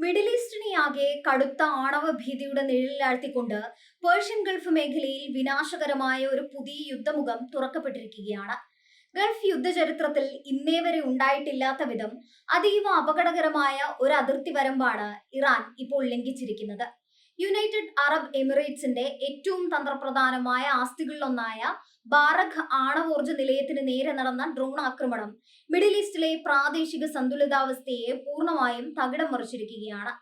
Middle ഈസ്റ്റിനെയാകെ കടുത്ത ആണവ ഭീതിയുടെ നിഴലിലാഴ്ത്തിക്കൊണ്ട് Persian Gulf മേഖലയിൽ വിനാശകരമായ ഒരു പുതിയ യുദ്ധമുഖം തുറക്കപ്പെട്ടിരിക്കുകയാണ്. ഗൾഫ് യുദ്ധചരിത്രത്തിൽ ഇന്നേ വരെ ഉണ്ടായിട്ടില്ലാത്ത വിധം അതീവ അപകടകരമായ ഒരു അതിർത്തി വരമ്പാണ് ഇറാൻ ഇപ്പോൾ ലംഘിച്ചിരിക്കുന്നത്. യുണൈറ്റഡ് അറബ് എമിറേറ്റ്സിന്റെ ഏറ്റവും തന്ത്രപ്രധാനമായ ആസ്തികളിലൊന്നായ ബാറഖ് ആണവോർജ നിലയത്തിന് നേരെ നടന്ന ഡ്രോൺ ആക്രമണം മിഡിൽ ഈസ്റ്റിലെ പ്രാദേശിക സന്തുലിതാവസ്ഥയെ പൂർണ്ണമായും തകിടം മറിച്ചിരിക്കുകയാണ്.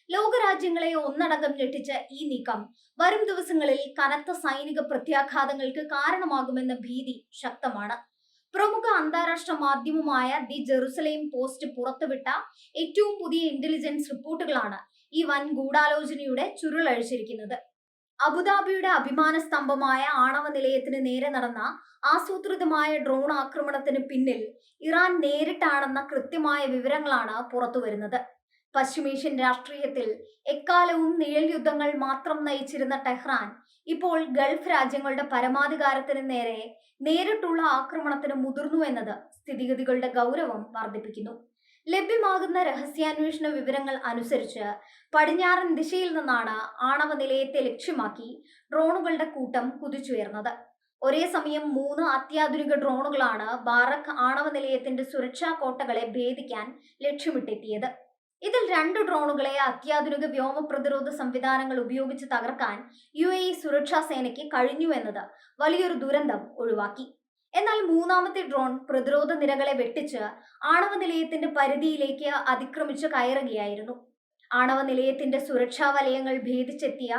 ലോകരാജ്യങ്ങളെ ഒന്നടങ്കം ഞെട്ടിച്ച ഈ നീക്കം വരും ദിവസങ്ങളിൽ കനത്ത സൈനിക പ്രത്യാഘാതങ്ങൾക്ക് കാരണമാകുമെന്ന ഭീതി ശക്തമാണ്. പ്രമുഖ അന്താരാഷ്ട്ര മാധ്യമമായ ദി ജെറുസലേം പോസ്റ്റ് പുറത്തുവിട്ട ഏറ്റവും പുതിയ ഇന്റലിജൻസ് റിപ്പോർട്ടുകളാണ് ഈ വൻ ഗൂഢാലോചനയുടെ ചുരുളഴിച്ചിരിക്കുന്നത്. അബുദാബിയുടെ അഭിമാന സ്തംഭമായ ആണവ നിലയത്തിന് നേരെ നടന്ന ആസൂത്രിതമായ ഡ്രോൺ ആക്രമണത്തിന് പിന്നിൽ ഇറാൻ നേരിട്ടാണെന്ന കൃത്യമായ വിവരങ്ങളാണ് പുറത്തുവരുന്നത്. പശ്ചിമേഷ്യൻ രാഷ്ട്രീയത്തിൽ എക്കാലവും നിഴൽ യുദ്ധങ്ങൾ മാത്രം നയിച്ചിരുന്ന ടെഹ്റാൻ ഇപ്പോൾ ഗൾഫ് രാജ്യങ്ങളുടെ പരമാധികാരത്തിന് നേരെ നേരിട്ടുള്ള ആക്രമണത്തിന് മുതിർന്നു എന്നത് സ്ഥിതിഗതികളുടെ ഗൗരവം വർദ്ധിപ്പിക്കുന്നു. ലഭ്യമാകുന്ന രഹസ്യാന്വേഷണ വിവരങ്ങൾ അനുസരിച്ച് പടിഞ്ഞാറൻ ദിശയിൽ നിന്നാണ് ആണവ നിലയത്തെ ലക്ഷ്യമാക്കി ഡ്രോണുകളുടെ കൂട്ടം കുതിച്ചുയർന്നത്. ഒരേ സമയം 3 അത്യാധുനിക ഡ്രോണുകളാണ് ബാറഖ് ആണവ നിലയത്തിന്റെ സുരക്ഷാ കോട്ടകളെ ഭേദിക്കാൻ ലക്ഷ്യമിട്ടെത്തിയത്. ഇതിൽ 2 ഡ്രോണുകളെ അത്യാധുനിക വ്യോമ പ്രതിരോധ സംവിധാനങ്ങൾ ഉപയോഗിച്ച് തകർക്കാൻ UAE സുരക്ഷാ സേനയ്ക്ക് കഴിഞ്ഞു എന്നത് വലിയൊരു ദുരന്തം ഒഴിവാക്കി. എന്നാൽ 3ാമത്തെ ഡ്രോൺ പ്രതിരോധ നിരകളെ വെട്ടിച്ച് ആണവ നിലയത്തിന്റെ പരിധിയിലേക്ക് അതിക്രമിച്ച് കയറുകയായിരുന്നു. ആണവ നിലയത്തിന്റെ സുരക്ഷാ വലയങ്ങൾ ഭേദിച്ചെത്തിയ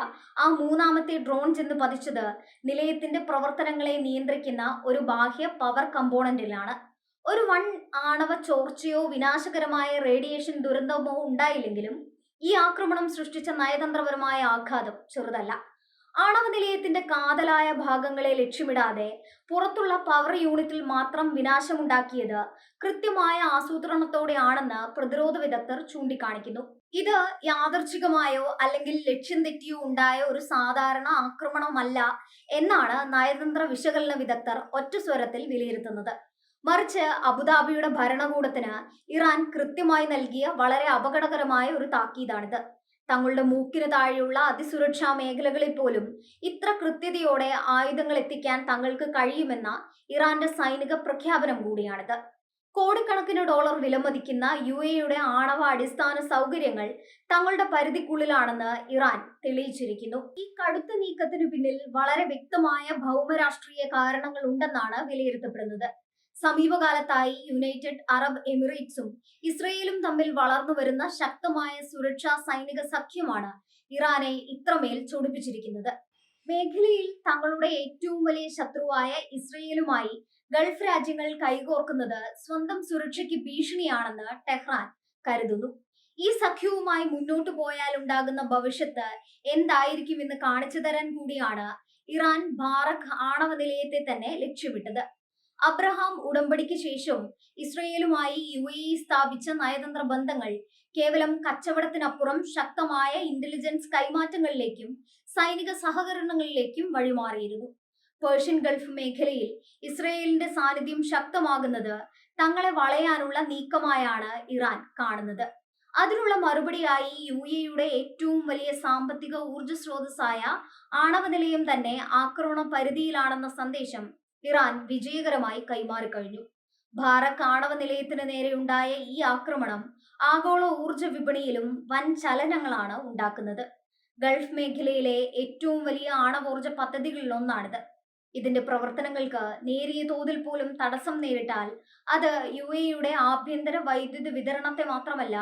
ആ 3ാമത്തെ ഡ്രോൺ ചെന്ന് പതിച്ചത് നിലയത്തിന്റെ പ്രവർത്തനങ്ങളെ നിയന്ത്രിക്കുന്ന ഒരു ബാഹ്യ പവർ കമ്പോണന്റിലാണ്. ഒരു വൻ ആണവ ചോർച്ചയോ വിനാശകരമായ റേഡിയേഷൻ ദുരന്തമോ ഉണ്ടായില്ലെങ്കിലും ഈ ആക്രമണം സൃഷ്ടിച്ച നയതന്ത്രപരമായ ആഘാതം ചെറുതല്ല. ആണവ നിലയത്തിന്റെ കാതലായ ഭാഗങ്ങളെ ലക്ഷ്യമിടാതെ പുറത്തുള്ള പവർ യൂണിറ്റിൽ മാത്രം വിനാശമുണ്ടാക്കിയത് കൃത്യമായ ആസൂത്രണത്തോടെയാണെന്ന് പ്രതിരോധ വിദഗ്ധർ ചൂണ്ടിക്കാണിക്കുന്നു. ഇത് യാദർച്ഛികമായോ അല്ലെങ്കിൽ ലക്ഷ്യം തെറ്റിയോ ഉണ്ടായ ഒരു സാധാരണ ആക്രമണമല്ല എന്നാണ് നയതന്ത്ര വിശകലന വിദഗ്ധർ ഒറ്റ സ്വരത്തിൽ വിലയിരുത്തുന്നത്. മറിച്ച് അബുദാബിയുടെ ഭരണകൂടത്തിന് ഇറാൻ കൃത്യമായി നൽകിയ വളരെ അപകടകരമായ ഒരു താക്കീതാണിത്. തങ്ങളുടെ മൂക്കിന് താഴെയുള്ള അതിസുരക്ഷാ മേഖലകളിൽ പോലും ഇത്ര കൃത്യതയോടെ ആയുധങ്ങൾ എത്തിക്കാൻ തങ്ങൾക്ക് കഴിയുമെന്ന ഇറാന്റെ സൈനിക പ്രഖ്യാപനം കൂടിയാണിത്. കോടിക്കണക്കിന് ഡോളർ വിലമതിക്കുന്ന UAEയുടെ ആണവ അടിസ്ഥാന സൗകര്യങ്ങൾ തങ്ങളുടെ പരിധിക്കുള്ളിലാണെന്ന് ഇറാൻ തെളിയിച്ചിരിക്കുന്നു. ഈ കടുത്ത നീക്കത്തിനു പിന്നിൽ വളരെ വ്യക്തമായ ഭൗമരാഷ്ട്രീയ കാരണങ്ങൾ ഉണ്ടെന്നാണ് വിലയിരുത്തപ്പെടുന്നത്. സമീപകാലത്തായി യുണൈറ്റഡ് അറബ് എമിറേറ്റ്സും ഇസ്രയേലും തമ്മിൽ വളർന്നു വരുന്ന ശക്തമായ സുരക്ഷാ സൈനിക സഖ്യമാണ് ഇറാനെ ഇത്രമേൽ ചൊടിപ്പിച്ചിരിക്കുന്നത്. മേഖലയിൽ തങ്ങളുടെ ഏറ്റവും വലിയ ശത്രുവായ ഇസ്രയേലുമായി ഗൾഫ് രാജ്യങ്ങൾ കൈകോർക്കുന്നത് സ്വന്തം സുരക്ഷയ്ക്ക് ഭീഷണിയാണെന്ന് ടെഹ്റാൻ കരുതുന്നു. ഈ സഖ്യവുമായി മുന്നോട്ടു പോയാൽ ഉണ്ടാകുന്ന ഭവിഷ്യത്ത് എന്തായിരിക്കുമെന്ന് കാണിച്ചു തരാൻ കൂടിയാണ് ഇറാൻ ബാറഖ് ആണവ നിലയത്തെ തന്നെ ലക്ഷ്യമിട്ടത്. അബ്രഹാം ഉടമ്പടിക്ക് ശേഷം ഇസ്രയേലുമായി UAE സ്ഥാപിച്ച നയതന്ത്ര ബന്ധങ്ങൾ കേവലം കച്ചവടത്തിനപ്പുറം ശക്തമായ ഇന്റലിജൻസ് കൈമാറ്റങ്ങളിലേക്കും സൈനിക സഹകരണങ്ങളിലേക്കും വഴിമാറിയിരുന്നു. പേർഷ്യൻ ഗൾഫ് മേഖലയിൽ ഇസ്രയേലിന്റെ സാന്നിധ്യം ശക്തമാകുന്നത് തങ്ങളെ വളയാനുള്ള നീക്കമായാണ് ഇറാൻ കാണുന്നത്. അതിനുള്ള മറുപടിയായി UAEയുടെ ഏറ്റവും വലിയ സാമ്പത്തിക ഊർജ സ്രോതസ്സായ ആണവ നിലയം തന്നെ ആക്രമണ പരിധിയിലാണെന്ന സന്ദേശം ഇറാൻ വിജയകരമായി കൈമാറിക്കഴിഞ്ഞു. ബാറഖ് ആണവ നിലയത്തിന് നേരെയുണ്ടായ ഈ ആക്രമണം ആഗോള ഊർജ വിപണിയിലും വൻ ചലനങ്ങളാണ് ഉണ്ടാക്കുന്നത്. ഗൾഫ് മേഖലയിലെ ഏറ്റവും വലിയ ആണവോർജ പദ്ധതികളിലൊന്നാണിത്. ഇതിന്റെ പ്രവർത്തനങ്ങൾക്ക് നേരിയ തോതിൽ പോലും തടസ്സം നേരിട്ടാൽ അത് UAEയുടെ ആഭ്യന്തര വൈദ്യുത വിതരണത്തെ മാത്രമല്ല,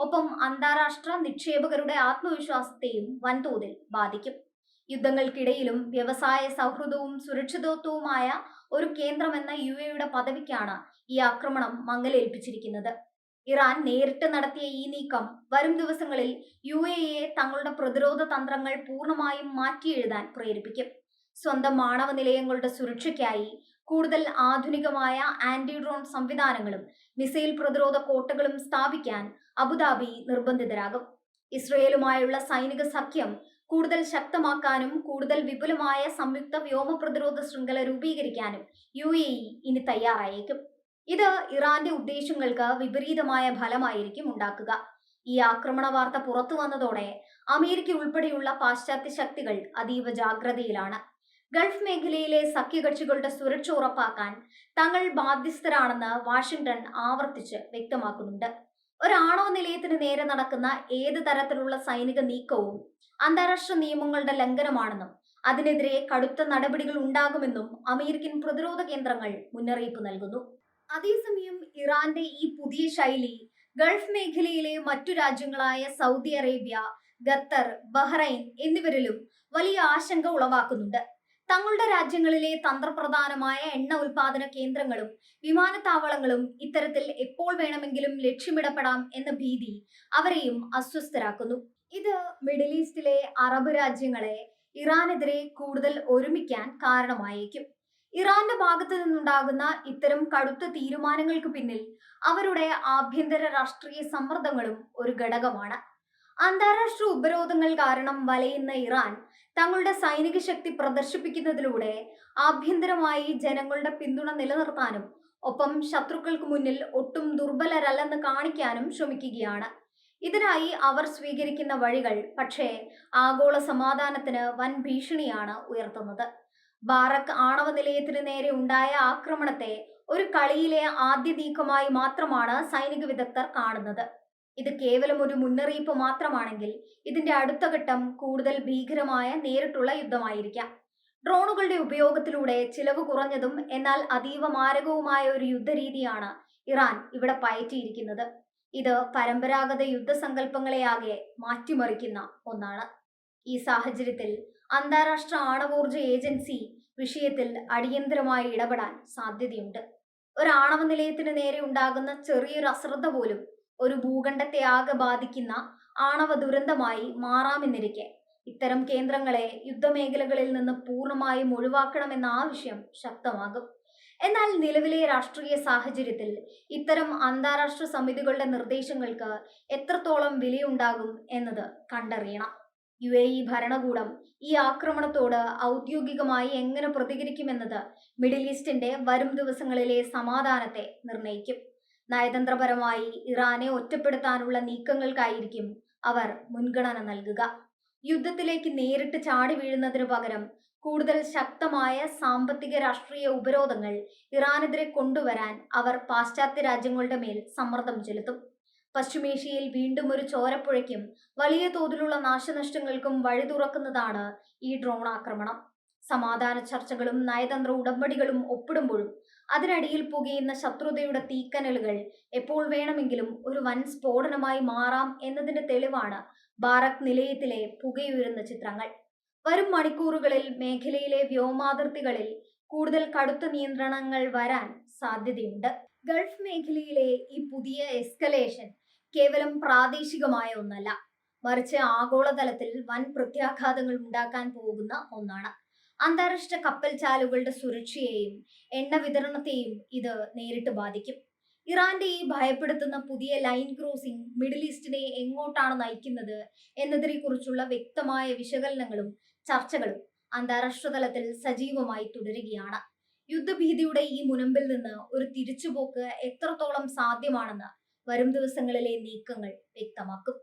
ഒപ്പം അന്താരാഷ്ട്ര നിക്ഷേപകരുടെ ആത്മവിശ്വാസത്തെയും വൻതോതിൽ ബാധിക്കും. യുദ്ധങ്ങൾക്കിടയിലും വ്യവസായ സൗഹൃദവും സുരക്ഷിതത്വവുമായ ഒരു കേന്ദ്രമെന്ന UAEയുടെ പദവിക്കാണ് ഈ ആക്രമണം മങ്ങലേൽപ്പിച്ചിരിക്കുന്നത്. ഇറാൻ നേരിട്ട് നടത്തിയ ഈ നീക്കം വരും ദിവസങ്ങളിൽ UAEയെ തങ്ങളുടെ പ്രതിരോധ തന്ത്രങ്ങൾ പൂർണ്ണമായും മാറ്റിയെഴുതാൻ പ്രേരിപ്പിക്കും. സ്വന്തം ആണവ നിലയങ്ങളുടെ സുരക്ഷയ്ക്കായി കൂടുതൽ ആധുനികമായ ആന്റി ഡ്രോൺ സംവിധാനങ്ങളും മിസൈൽ പ്രതിരോധ കോട്ടകളും സ്ഥാപിക്കാൻ അബുദാബി നിർബന്ധിതരാകും. ഇസ്രയേലുമായുള്ള സൈനിക സഖ്യം കൂടുതൽ ശക്തമാക്കാനും കൂടുതൽ വിപുലമായ സംയുക്ത വ്യോമ പ്രതിരോധ ശൃംഖല രൂപീകരിക്കാനും UAE ഇനി തയ്യാറായേക്കും. ഇത് ഇറാന്റെ ഉദ്ദേശങ്ങൾക്ക് വിപരീതമായ ഫലമായിരിക്കും ഉണ്ടാക്കുക. ഈ ആക്രമണ വാർത്ത പുറത്തു വന്നതോടെ അമേരിക്ക ഉൾപ്പെടെയുള്ള പാശ്ചാത്യ ശക്തികൾ അതീവ ജാഗ്രതയിലാണ്. ഗൾഫ് മേഖലയിലെ സഖ്യകക്ഷികളുടെ സുരക്ഷ ഉറപ്പാക്കാൻ തങ്ങൾ ബാധ്യസ്ഥരാണെന്ന് വാഷിംഗ്ടൺ ആവർത്തിച്ച് വ്യക്തമാക്കുന്നുണ്ട്. ഒരു ആണവ നിലയത്തിന് നേരെ നടക്കുന്ന ഏത് തരത്തിലുള്ള സൈനിക നീക്കവും അന്താരാഷ്ട്ര നിയമങ്ങളുടെ ലംഘനമാണെന്നും അതിനെതിരെ കടുത്ത നടപടികൾ ഉണ്ടാകുമെന്നും അമേരിക്കൻ പ്രതിരോധ കേന്ദ്രങ്ങൾ മുന്നറിയിപ്പ് നൽകുന്നു. അതേസമയം ഇറാന്റെ ഈ പുതിയ ശൈലി ഗൾഫ് മേഖലയിലെ മറ്റു രാജ്യങ്ങളായ സൗദി അറേബ്യ, ഖത്തർ, ബഹ്റൈൻ എന്നിവരിലും വലിയ ആശങ്ക ഉളവാക്കുന്നുണ്ട്. തങ്ങളുടെ രാജ്യങ്ങളിലെ തന്ത്രപ്രധാനമായ എണ്ണ ഉൽപാദന കേന്ദ്രങ്ങളും വിമാനത്താവളങ്ങളും ഇത്തരത്തിൽ എപ്പോൾ വേണമെങ്കിലും ലക്ഷ്യമിടപ്പെടാം എന്ന ഭീതി അവരെയും അസ്വസ്ഥരാക്കുന്നു. ഇത് മിഡിൽ ഈസ്റ്റിലെ അറബ് രാജ്യങ്ങളെ ഇറാനെതിരെ കൂടുതൽ ഒരുമിക്കാൻ കാരണമായേക്കും. ഇറാന്റെ ഭാഗത്തു നിന്നുണ്ടാകുന്ന ഇത്തരം കടുത്ത തീരുമാനങ്ങൾക്ക് പിന്നിൽ അവരുടെ ആഭ്യന്തര രാഷ്ട്രീയ സമ്മർദ്ദങ്ങളും ഒരു ഘടകമാണ്. അന്താരാഷ്ട്ര ഉപരോധങ്ങൾ കാരണം വലയുന്ന ഇറാൻ തങ്ങളുടെ സൈനിക ശക്തി പ്രദർശിപ്പിക്കുന്നതിലൂടെ ആഭ്യന്തരമായി ജനങ്ങളുടെ പിന്തുണ നിലനിർത്താനും ഒപ്പം ശത്രുക്കൾക്ക് മുന്നിൽ ഒട്ടും ദുർബലരല്ലെന്ന് കാണിക്കാനും ശ്രമിക്കുകയാണ്. ഇതിനായി അവർ സ്വീകരിക്കുന്ന വഴികൾ പക്ഷേ ആഗോള സമാധാനത്തിന് വൻ ഭീഷണിയാണ് ഉയർത്തുന്നത്. ബാറക് ആണവ നിലയത്തിന് നേരെ ഉണ്ടായ ആക്രമണത്തെ ഒരു കളിയിലെ ആദ്യ നീക്കമായി മാത്രമാണ് സൈനിക വിദഗ്ധർ കാണുന്നത്. ഇത് കേവലം ഒരു മുന്നറിയിപ്പ് മാത്രമാണെങ്കിൽ ഇതിന്റെ അടുത്ത ഘട്ടം കൂടുതൽ ഭീകരമായ നേരിട്ടുള്ള യുദ്ധമായിരിക്കാം. ഡ്രോണുകളുടെ ഉപയോഗത്തിലൂടെ ചിലവ് കുറഞ്ഞതും എന്നാൽ അതീവ മാരകവുമായ ഒരു യുദ്ധരീതിയാണ് ഇറാൻ ഇവിടെ പയറ്റിയിരിക്കുന്നത്. ഇത് പരമ്പരാഗത യുദ്ധസങ്കല്പങ്ങളെയാകെ മാറ്റിമറിക്കുന്ന ഒന്നാണ്. ഈ സാഹചര്യത്തിൽ അന്താരാഷ്ട്ര ആണവോർജ ഏജൻസി വിഷയത്തിൽ അടിയന്തരമായി ഇടപെടാൻ സാധ്യതയുണ്ട്. ഒരു ആണവ നിലയത്തിന് നേരെ ഉണ്ടാകുന്ന ചെറിയൊരു അശ്രദ്ധ പോലും ഒരു ഭൂഖണ്ഡത്തെ ആകെ ബാധിക്കുന്ന ആണവ ദുരന്തമായി മാറാമെന്നിരിക്കെ ഇത്തരം കേന്ദ്രങ്ങളെ യുദ്ധമേഖലകളിൽ നിന്ന് പൂർണ്ണമായും ഒഴിവാക്കണമെന്ന ആവശ്യം ശക്തമാകും. എന്നാൽ നിലവിലെ രാഷ്ട്രീയ സാഹചര്യത്തിൽ ഇത്തരം അന്താരാഷ്ട്ര സമിതികളുടെ നിർദ്ദേശങ്ങൾക്ക് എത്രത്തോളം വിലയുണ്ടാകും എന്നത് കണ്ടറിയണം. UAE ഭരണകൂടം ഈ ആക്രമണത്തോട് ഔദ്യോഗികമായി എങ്ങനെ പ്രതികരിക്കുമെന്നത് മിഡിൽ ഈസ്റ്റിന്റെ വരും ദിവസങ്ങളിലെ സമാധാനത്തെ നിർണയിക്കും. നയതന്ത്രപരമായി ഇറാനെ ഒറ്റപ്പെടുത്താനുള്ള നീക്കങ്ങൾക്കായിരിക്കും അവർ മുൻഗണന നൽകുക. യുദ്ധത്തിലേക്ക് നേരിട്ട് ചാടി വീഴുന്നതിനു പകരം കൂടുതൽ ശക്തമായ സാമ്പത്തിക രാഷ്ട്രീയ ഉപരോധങ്ങൾ ഇറാനെതിരെ കൊണ്ടുവരാൻ അവർ പാശ്ചാത്യ രാജ്യങ്ങളുടെ മേൽ സമ്മർദ്ദം ചെലുത്തും. പശ്ചിമേഷ്യയിൽ വീണ്ടും ഒരു ചോരപ്പുഴയ്ക്കും വലിയ തോതിലുള്ള നാശനഷ്ടങ്ങൾക്കും വഴി തുറക്കുന്നതാണ് ഈ ഡ്രോൺ ആക്രമണം. സമാധാന ചർച്ചകളും നയതന്ത്ര ഉടമ്പടികളും ഒപ്പിടുമ്പോഴും അതിനടിയിൽ പുകയുന്ന ശത്രുതയുടെ തീക്കനലുകൾ എപ്പോൾ വേണമെങ്കിലും ഒരു വൻ സ്ഫോടനമായി മാറാം എന്നതിന്റെ തെളിവാണ് ബാറക് നിലയത്തിലെ പുകയുയരുന്ന ചിത്രങ്ങൾ. വരും മണിക്കൂറുകളിൽ മേഖലയിലെ വ്യോമാതിർത്തികളിൽ കൂടുതൽ കടുത്ത നിയന്ത്രണങ്ങൾ വരാൻ സാധ്യതയുണ്ട്. ഗൾഫ് മേഖലയിലെ ഈ പുതിയ എസ്കലേഷൻ കേവലം പ്രാദേശികമായ ഒന്നല്ല, മറിച്ച് ആഗോളതലത്തിൽ വൻ പ്രത്യാഘാതങ്ങൾ ഉണ്ടാക്കാൻ പോകുന്ന ഒന്നാണ്. അന്താരാഷ്ട്ര കപ്പൽ ചാലുകളുടെ സുരക്ഷയെയും എണ്ണ വിതരണത്തെയും ഇത് നേരിട്ട് ബാധിക്കും. ഇറാന്റെ ഈ ഭയപ്പെടുത്തുന്ന പുതിയ ലൈൻ ക്രോസിംഗ് മിഡിൽ ഈസ്റ്റിനെ എങ്ങോട്ടാണ് നയിക്കുന്നത് എന്നതിനെ കുറിച്ചുള്ള വ്യക്തമായ വിശകലനങ്ങളും ചർച്ചകളും അന്താരാഷ്ട്ര തലത്തിൽ സജീവമായി തുടരുകയാണ്. യുദ്ധഭീതിയുടെ ഈ മുനമ്പിൽ നിന്ന് ഒരു തിരിച്ചുപോക്ക് എത്രത്തോളം സാധ്യമാണെന്ന് വരും ദിവസങ്ങളിലെ നീക്കങ്ങൾ വ്യക്തമാക്കും.